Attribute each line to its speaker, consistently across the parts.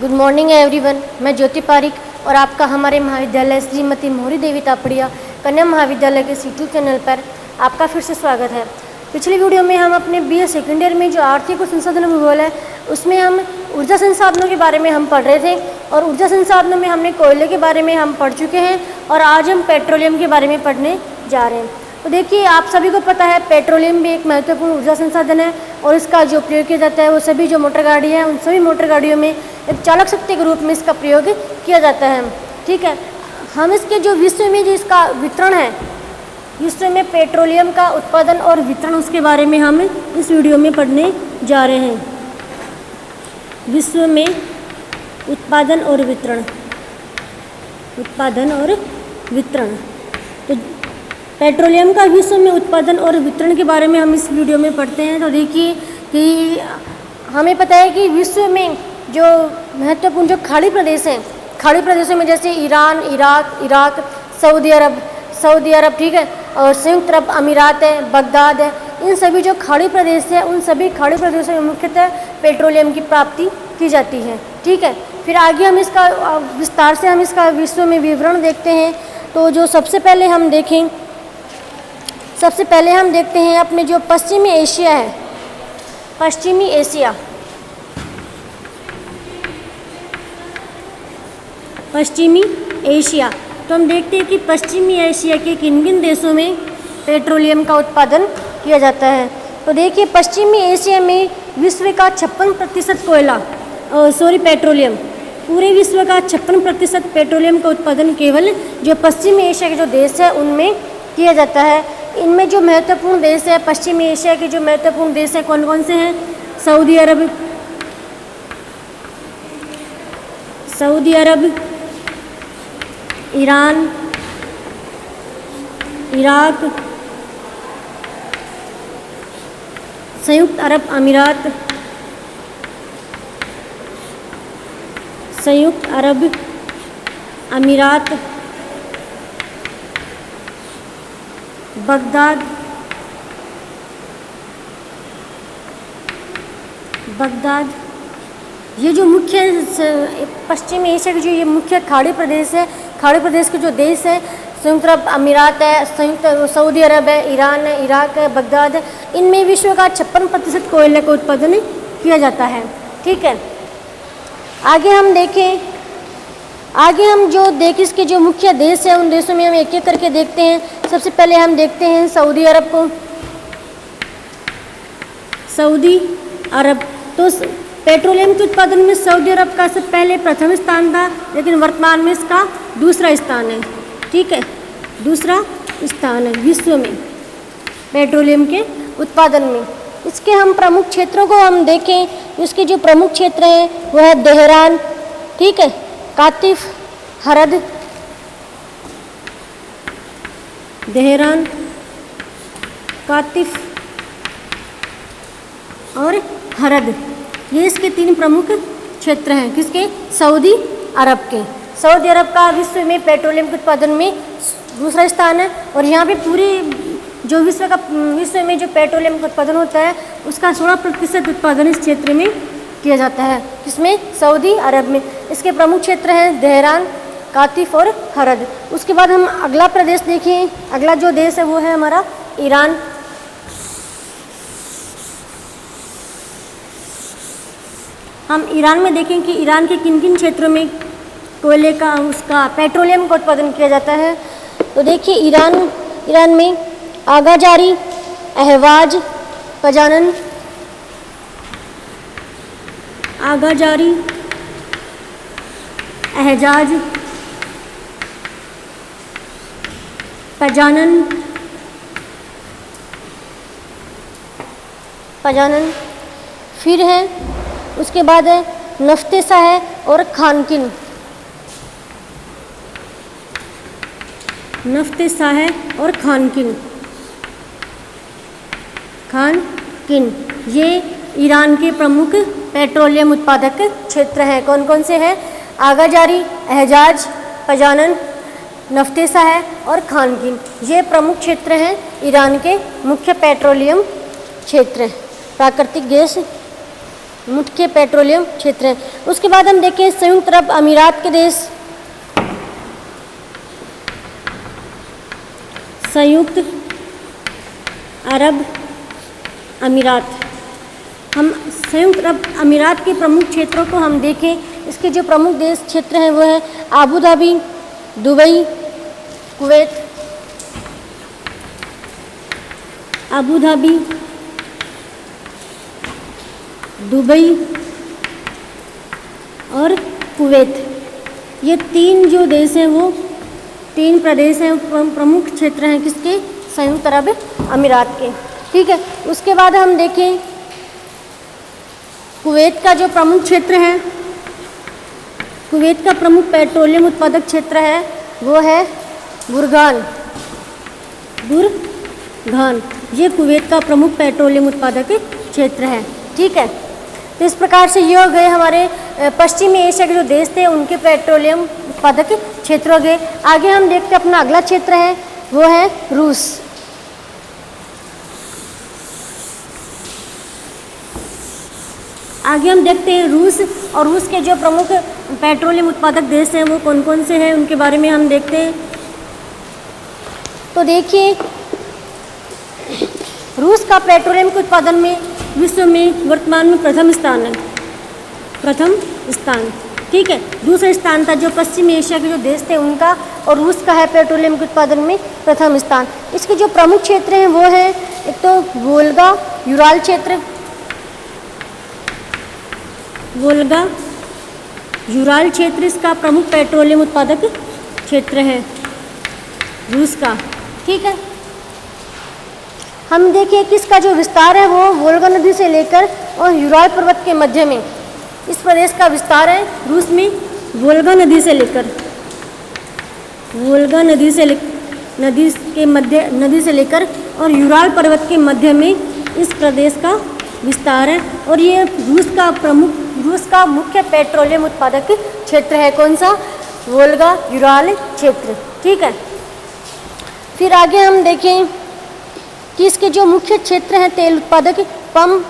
Speaker 1: Good morning everyone. मैं ज्योति पारिक और आपका हमारे महाविद्यालय श्रीमती मोहरी देवी तापड़िया कन्या महाविद्यालय के यूट्यूब चैनल पर आपका फिर से स्वागत है। पिछली वीडियो में हम अपने BA सेकेंड ईयर में जो आर्थिक और संसाधन भूगोल है उसमें हम ऊर्जा संसाधनों के बारे में हम पढ़ रहे थे और ऊर्जा संसाधनों में हमने कोयले के बारे में हम पढ़ चुके हैं और आज हम पेट्रोलियम के बारे में पढ़ने जा रहे हैं। तो देखिए, आप सभी को पता है पेट्रोलियम भी एक महत्वपूर्ण ऊर्जा संसाधन है और इसका जो प्रयोग किया जाता है वो सभी जो मोटर गाड़ी है उन सभी मोटर गाड़ियों में एक चालक शक्ति के रूप में इसका प्रयोग किया जाता है। ठीक है, हम इसके जो विश्व में जो इसका वितरण है, विश्व में पेट्रोलियम का उत्पादन और वितरण, उसके बारे में हम इस वीडियो में पढ़ने जा रहे हैं। विश्व में उत्पादन और वितरण, उत्पादन और वितरण। तो पेट्रोलियम का विश्व में उत्पादन और वितरण के बारे में हम इस वीडियो में पढ़ते हैं। तो देखिए कि हमें पता है कि विश्व में जो महत्वपूर्ण जो खाड़ी प्रदेश हैं, खाड़ी प्रदेशों में जैसे ईरान, इराक, सऊदी अरब, ठीक है, और संयुक्त अरब अमीरात है, बगदाद है, इन सभी जो खाड़ी प्रदेश है उन सभी खाड़ी प्रदेशों में मुख्यतः पेट्रोलियम की प्राप्ति की जाती है। ठीक है, फिर आगे हम इसका विस्तार से हम इसका विश्व में विवरण देखते हैं। तो जो सबसे पहले हम देखते हैं अपने जो पश्चिमी एशिया है, पश्चिमी एशिया, तो हम देखते हैं कि पश्चिमी एशिया के किन किन देशों में पेट्रोलियम का उत्पादन किया जाता है। तो देखिए, पश्चिमी एशिया में विश्व का 56% पेट्रोलियम, पूरे विश्व का 56% पेट्रोलियम का उत्पादन केवल जो पश्चिमी एशिया के जो देश है उनमें किया जाता है। इनमें जो महत्वपूर्ण देश है, पश्चिमी एशिया के जो महत्वपूर्ण देश हैं कौन कौन से हैं? सऊदी अरब, ईरान, इराक, संयुक्त अरब अमीरात, बगदाद, ये जो मुख्य पश्चिमी एशिया के जो ये मुख्य खाड़ी प्रदेश है, खाड़ी प्रदेश के जो देश है, संयुक्त अरब अमीरात है, सऊदी अरब है, ईरान है, इराक है, बगदाद है, इनमें विश्व का 56% कोयले का उत्पादन किया जाता है। ठीक है, आगे हम जो इसके जो मुख्य देश है उन देशों में हम एक एक करके देखते हैं। सबसे पहले हम देखते हैं सऊदी अरब को। सऊदी अरब, तो पेट्रोलियम के उत्पादन में सऊदी अरब का सबसे पहले प्रथम स्थान था, लेकिन वर्तमान में इसका दूसरा स्थान है। ठीक है, दूसरा स्थान है विश्व में पेट्रोलियम के उत्पादन में। इसके हम प्रमुख क्षेत्रों को हम देखें, इसके जो प्रमुख क्षेत्र हैं वह है तेहरान, ठीक है, कातिफ, हरद, तेहरान, कातिफ और हरद, ये इसके 3 प्रमुख क्षेत्र हैं। किसके? सऊदी अरब के। सऊदी अरब का विश्व में पेट्रोलियम के उत्पादन में दूसरा स्थान है और यहाँ पे पूरी जो विश्व में जो पेट्रोलियम का उत्पादन होता है उसका 16% उत्पादन इस क्षेत्र में किया जाता है। किसमें? सऊदी अरब में। इसके प्रमुख क्षेत्र हैं तेहरान, कातिफ और हरद। उसके बाद हम अगला प्रदेश देखें, अगला जो देश है वो है हमारा ईरान। हम ईरान में देखें कि ईरान के किन किन क्षेत्रों में कोयले का उसका पेट्रोलियम का उत्पादन किया जाता है। तो देखिए, ईरान में आगाजारी, अहवाज, पजानन, आगाजारी, एहजाज, पजानन, फिर है उसके बाद है नफ्तेसा है और खानकिन, नफ्तेसा है और खानकिन, ये ईरान के प्रमुख पेट्रोलियम उत्पादक क्षेत्र हैं। कौन कौन से हैं? आगाजारी, एहजाज, पजानन, नफ्तेसा है और खानकिन, ये प्रमुख क्षेत्र हैं ईरान के मुख्य पेट्रोलियम क्षेत्र, प्राकृतिक गैस मुख्य पेट्रोलियम क्षेत्र हैं। उसके बाद हम देखें संयुक्त अरब अमीरात के देश, संयुक्त अरब अमीरात। हम संयुक्त अरब अमीरात के प्रमुख क्षेत्रों को हम देखें, इसके जो प्रमुख देश क्षेत्र हैं वो है Abu Dhabi, Dubai, Kuwait, Abu Dhabi, Dubai और कुवैत। ये 3 जो देश हैं वो 3 प्रदेश हैं, प्रमुख क्षेत्र हैं किसके? संयुक्त अरब अमीरात के। ठीक है, उसके बाद हम देखें कुवैत का जो प्रमुख क्षेत्र है, कुवैत का प्रमुख पेट्रोलियम उत्पादक क्षेत्र है वो है बुरगान। बुरगान ये कुवैत का प्रमुख पेट्रोलियम उत्पादक क्षेत्र है। ठीक है, तो इस प्रकार से ये हो गए हमारे पश्चिमी एशिया के जो देश थे उनके पेट्रोलियम उत्पादक क्षेत्र हो गए। आगे हम देखते हैं अपना अगला क्षेत्र है वो है रूस। आगे हम देखते हैं रूस, और रूस के जो प्रमुख पेट्रोलियम उत्पादक देश हैं वो कौन कौन से हैं उनके बारे में हम देखते हैं। तो देखिए, रूस का पेट्रोलियम के उत्पादन में विश्व में वर्तमान में प्रथम स्थान है, प्रथम स्थान। ठीक है, दूसरा स्थान था जो पश्चिमी एशिया के जो देश थे उनका, और रूस का है पेट्रोलियम के उत्पादन में प्रथम स्थान। इसके जो प्रमुख क्षेत्र हैं वो है एक तो वोल्गा यूराल क्षेत्र, वोल्गा यूराल क्षेत्र इसका प्रमुख पेट्रोलियम उत्पादक क्षेत्र है रूस का। ठीक है, हम देखिए कि इसका जो विस्तार है वो वोल्गा नदी से लेकर और यूराल पर्वत के मध्य में इस प्रदेश का विस्तार है रूस में। वोल्गा नदी से लेकर, वोल्गा नदी से लेकर और यूराल पर्वत के मध्य में इस प्रदेश का विस्तार है, और ये रूस का मुख्य पेट्रोलियम उत्पादक क्षेत्र है। कौन सा? वोल्गा यूराल क्षेत्र। ठीक है, फिर आगे हम देखें कि इसके जो मुख्य क्षेत्र हैं तेल उत्पादक पम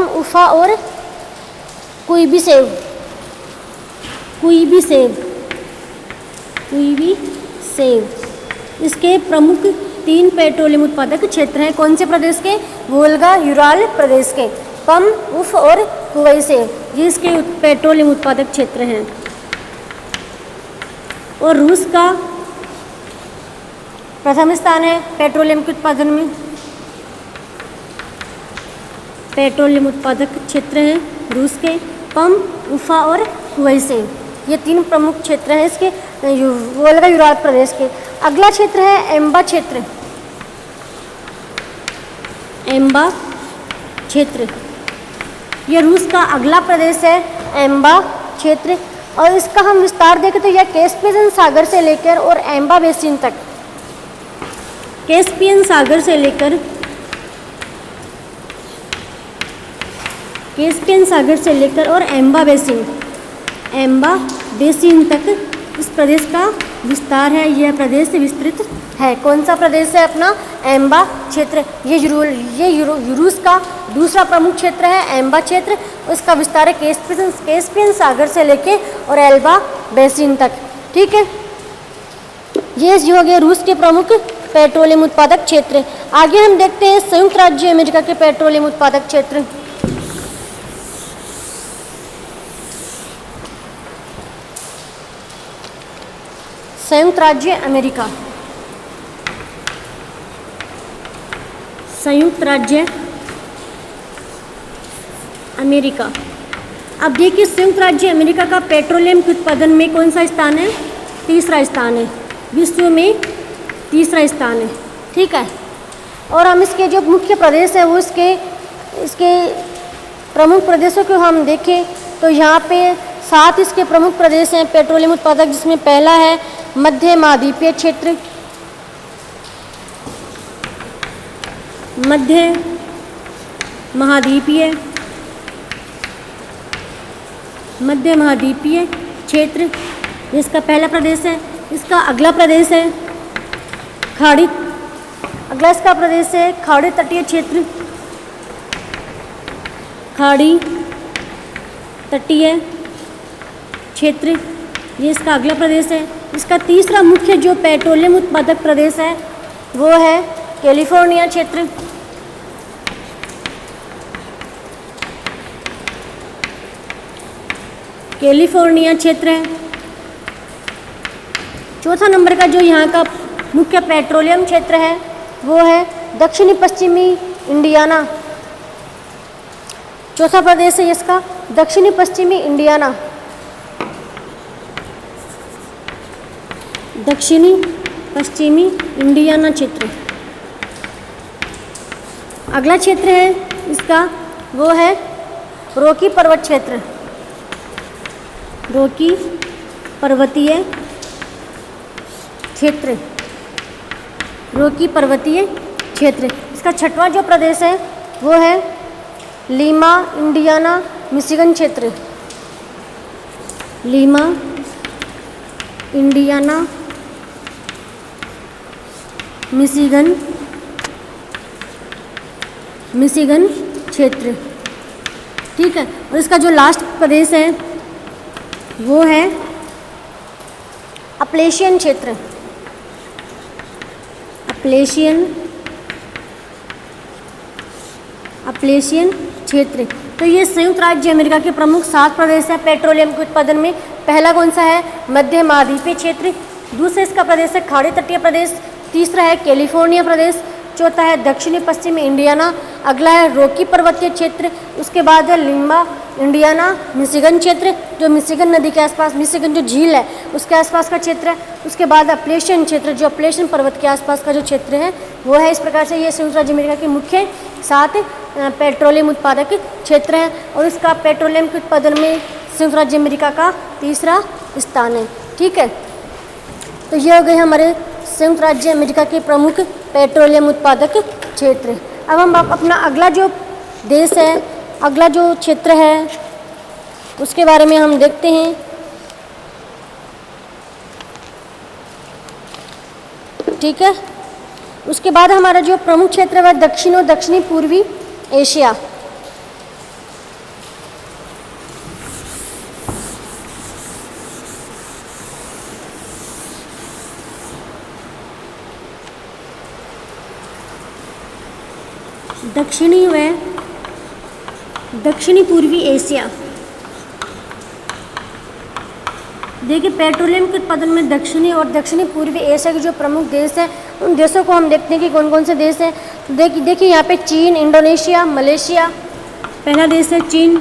Speaker 1: उफा और कुइबी सेव इसके प्रमुख 3 पेट्रोलियम उत्पादक क्षेत्र हैं। कौन से प्रदेश के? वोल्गा यूराल प्रदेश के। पम, उफ और कुवई सेव ये इसके पेट्रोलियम उत्पादक क्षेत्र हैं। और रूस का प्रथम स्थान है पेट्रोलियम के उत्पादन में। पेट्रोलियम उत्पादक क्षेत्र हैं रूस के पम, उफा और कुवई सेव, ये 3 प्रमुख क्षेत्र हैं इसके वोल्गा यूराल प्रदेश के। अगला क्षेत्र है एम्बा क्षेत्र। एम्बा क्षेत्र यह रूस का अगला प्रदेश है, एम्बा क्षेत्र। और इसका हम विस्तार देखें तो यह कैस्पियन सागर से लेकर और एम्बा बेसिन तक, कैस्पियन सागर से लेकर और एम्बा बेसिन तक इस प्रदेश का विस्तार है। यह प्रदेश विस्तृत है। कौन सा प्रदेश है? अपना एम्बा क्षेत्र। ये रूस का दूसरा प्रमुख क्षेत्र है एम्बा क्षेत्र। उसका विस्तार है कैस्पियन सागर से लेके और एल्बा बेसिन तक। ठीक है, ये जो हो गया रूस के प्रमुख पेट्रोलियम उत्पादक क्षेत्र। आगे हम देखते हैं संयुक्त राज्य अमेरिका के पेट्रोलियम उत्पादक क्षेत्र। संयुक्त राज्य अमेरिका, संयुक्त राज्य अमेरिका। अब देखिए संयुक्त राज्य अमेरिका का पेट्रोलियम के उत्पादन में कौन सा स्थान है? तीसरा स्थान है, विश्व में तीसरा स्थान है। ठीक है, और हम इसके जो मुख्य प्रदेश हैं वो इसके प्रमुख प्रदेशों को हम देखें तो यहाँ पे 7 इसके प्रमुख प्रदेश हैं पेट्रोलियम उत्पादक, जिसमें पहला है मध्य महाद्वीपीय क्षेत्र। मध्य महाद्वीपीय क्षेत्र इसका पहला प्रदेश है। इसका अगला प्रदेश है खाड़ी, अगला इसका प्रदेश है खाड़ी तटीय क्षेत्र, खाड़ी तटीय क्षेत्र, ये इसका अगला प्रदेश है। इसका तीसरा मुख्य जो पेट्रोलियम उत्पादक प्रदेश है वो है कैलिफोर्निया क्षेत्र, कैलिफोर्निया क्षेत्र है। चौथा नंबर का जो यहाँ का मुख्य पेट्रोलियम क्षेत्र है वो है दक्षिणी पश्चिमी इंडियाना, चौथा प्रदेश है इसका दक्षिणी पश्चिमी इंडियाना, दक्षिणी पश्चिमी इंडियाना क्षेत्र। अगला क्षेत्र है इसका वो है रॉकी पर्वत क्षेत्र, रॉकी पर्वतीय क्षेत्र, रॉकी पर्वतीय क्षेत्र। इसका छठवां जो प्रदेश है वो है लीमा इंडियाना मिशिगन क्षेत्र, लीमा इंडियाना मिशिगन क्षेत्र, ठीक है। और इसका जो लास्ट प्रदेश है वो है अपलेशियन क्षेत्र, अपलेशियन क्षेत्र। तो ये संयुक्त राज्य अमेरिका के प्रमुख 7 प्रदेश है पेट्रोलियम के उत्पादन में। पहला कौन सा है? मध्य महाद्वीपीय क्षेत्र। दूसरा इसका प्रदेश है खाड़ी तटीय प्रदेश। तीसरा है कैलिफोर्निया प्रदेश। चौथा है दक्षिणी पश्चिमी इंडियाना। अगला है रॉकी पर्वतीय क्षेत्र। उसके बाद है लिम्बा इंडियाना मिशिगन क्षेत्र, जो मिशिगन नदी के आसपास, मिशिगन जो झील है उसके आसपास का क्षेत्र है। उसके बाद अपलेशियन क्षेत्र, जो अपलेशियन पर्वत के आसपास का जो क्षेत्र है वो है। इस प्रकार से ये संयुक्त राज्य अमेरिका के मुख्य 7 पेट्रोलियम उत्पादक क्षेत्र हैं और इसका पेट्रोलियम के उत्पादन में संयुक्त राज्य अमेरिका का तीसरा स्थान है। ठीक है, तो ये हो गए हमारे संयुक्त राज्य अमेरिका के प्रमुख पेट्रोलियम उत्पादक क्षेत्र। अब हम अपना अगला जो देश है, अगला जो क्षेत्र है उसके बारे में हम देखते हैं। ठीक है, उसके बाद हमारा जो प्रमुख क्षेत्र है दक्षिण और दक्षिणी पूर्वी एशिया। दक्षिणी व दक्षिणी पूर्वी एशिया। देखिए, पेट्रोलियम के उत्पादन में दक्षिणी और दक्षिणी पूर्वी एशिया के जो प्रमुख देश हैं उन देशों को हम देखते हैं कि कौन कौन से देश हैं। देखिए यहाँ पे चीन, इंडोनेशिया, मलेशिया। पहला देश है चीन,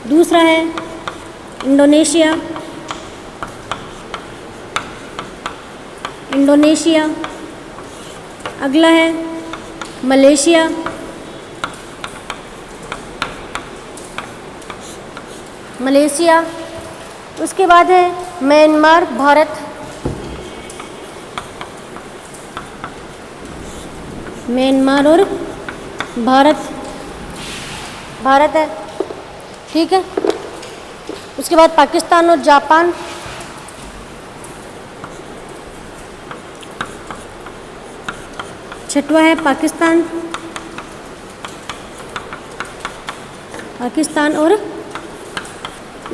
Speaker 1: दूसरा है इंडोनेशिया, अगला है मलेशिया, उसके बाद है म्यांमार, भारत, म्यांमार और भारत है। ठीक है, उसके बाद पाकिस्तान और जापान, छठवा है पाकिस्तान और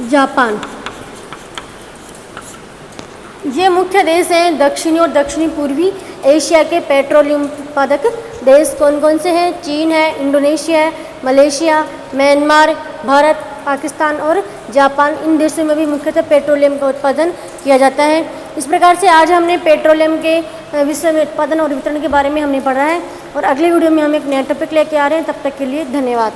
Speaker 1: जापान। ये मुख्य देश हैं दक्षिणी और दक्षिणी पूर्वी एशिया के पेट्रोलियम उत्पादक देश। कौन कौन से हैं? चीन है, इंडोनेशिया है, मलेशिया, म्यांमार, भारत, पाकिस्तान और जापान। इन देशों में भी मुख्यतः पेट्रोलियम का उत्पादन किया जाता है। इस प्रकार से आज हमने पेट्रोलियम के विषय में उत्पादन और वितरण के बारे में हमने पढ़ा है और अगले वीडियो में हम एक नया टॉपिक लेके आ रहे हैं। तब तक के लिए धन्यवाद।